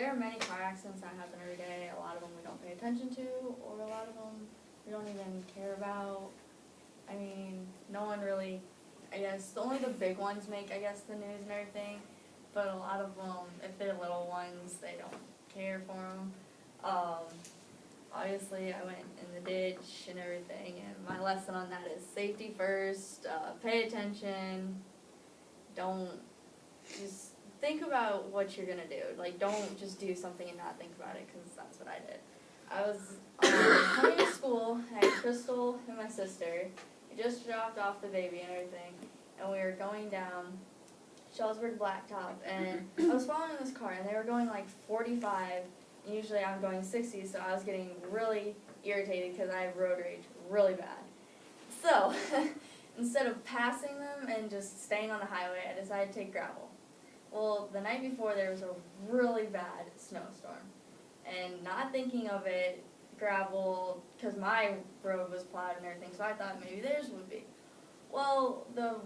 there are many car accidents that happen every day. A lot of them we don't pay attention to, or a lot of them we don't even care about. I mean, no one really, I guess, only the big ones make, I guess, the news and everything. But a lot of them, if they're little ones, they don't care for them. Obviously, I went in the ditch and everything, and my lesson on that is safety first, pay attention, don't just think about what you're gonna do. Like, don't just do something and not think about it, because that's what I did. I was coming to school, I had Crystal and my sister. We just dropped off the baby and everything, and we were going down Shellsburg Blacktop, and I was following this car, and they were going like 45, and usually I'm going 60, so I was getting really irritated because I have road rage really bad. So, instead of passing them and just staying on the highway, I decided to take gravel. Well, the night before there was a really bad snowstorm, and not thinking of it, gravel, because my road was plowed and everything, so I thought maybe theirs would be. Well, the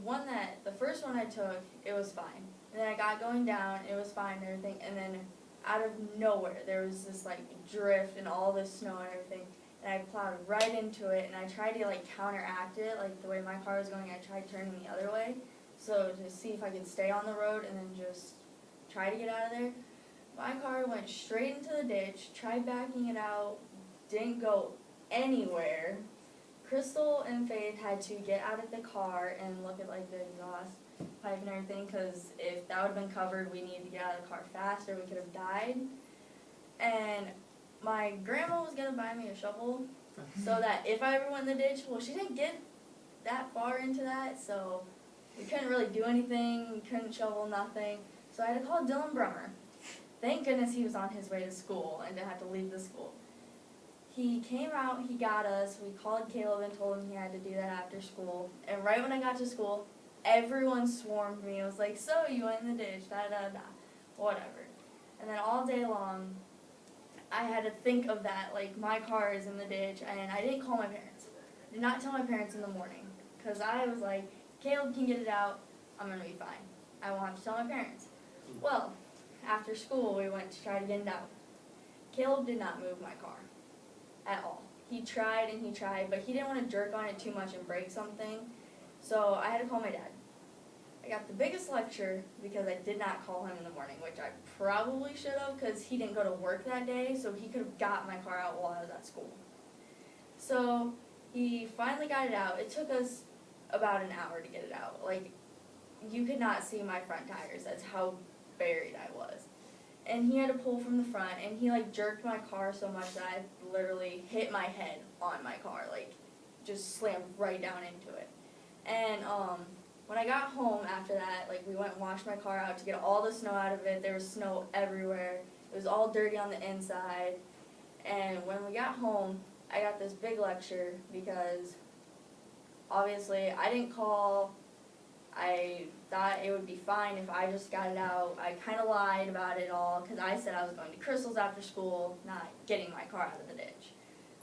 first one I took, it was fine. And then I got going down, it was fine and everything, and then out of nowhere, there was this like drift and all this snow and everything, and I plowed right into it, and I tried to like counteract it, like the way my car was going, I tried turning the other way, so to see if I could stay on the road and then just try to get out of there. My car went straight into the ditch, tried backing it out, didn't go anywhere. Crystal and Faith had to get out of the car and look at like the exhaust pipe and everything, because if that would have been covered, we needed to get out of the car fast or we could have died. And my grandma was going to buy me a shovel so that if I ever went in the ditch, well, she didn't get that far into that, so we couldn't really do anything, we couldn't shovel nothing. So I had to call Dylan Brummer. Thank goodness he was on his way to school and didn't have to leave the school. He came out, he got us, we called Caleb and told him he had to do that after school. And right when I got to school, everyone swarmed me. It was like, so you went in the ditch, da-da-da, whatever. And then all day long, I had to think of that, like my car is in the ditch, and I didn't call my parents. I did not tell my parents in the morning, because I was like, Caleb can get it out, I'm going to be fine. I won't have to tell my parents. Well, after school, we went to try to get it out. Caleb did not move my car at all. He tried and he tried, but he didn't want to jerk on it too much and break something, so I had to call my dad. I got the biggest lecture because I did not call him in the morning, which I probably should have, because he didn't go to work that day, so he could have got my car out while I was at school. So he finally got it out. It took us about an hour to get it out. Like, you could not see my front tires. That's how buried I was. And he had to pull from the front, and he like jerked my car so much that I literally hit my head on my car, like just slammed right down into it. And when I got home after that, like we went and washed my car out to get all the snow out of it. There was snow everywhere. It was all dirty on the inside. And when we got home, I got this big lecture because obviously I didn't call. I thought it would be fine if I just got it out. I kind of lied about it all because I said I was going to Crystal's after school, not getting my car out of the ditch.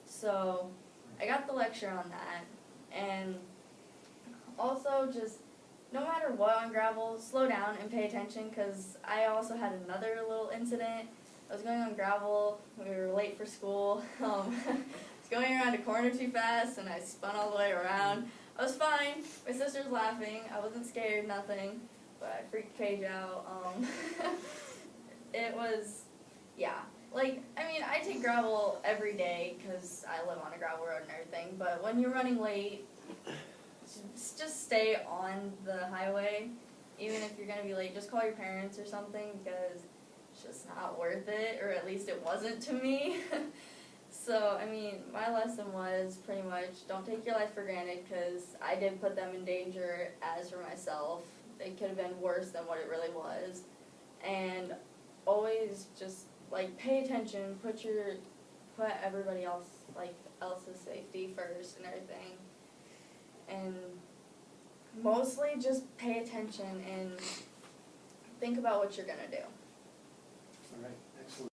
So I got the lecture on that. And also just no matter what on gravel, slow down and pay attention, because I also had another little incident. I was going on gravel. We were late for school. I was going around a corner too fast and I spun all the way around. I was fine. My sister was laughing. I wasn't scared, nothing, but I freaked Paige out. It was, yeah. Like, I mean, I take gravel every day because I live on a gravel road and everything, but when you're running late, just stay on the highway. Even if you're going to be late, just call your parents or something, because it's just not worth it, or at least it wasn't to me. So, I mean, my lesson was pretty much don't take your life for granted, because I did put them in danger as for myself. It could have been worse than what it really was. And always just, like, pay attention, put everybody else, like, else's safety first and everything. And mostly just pay attention and think about what you're going to do. All right, excellent.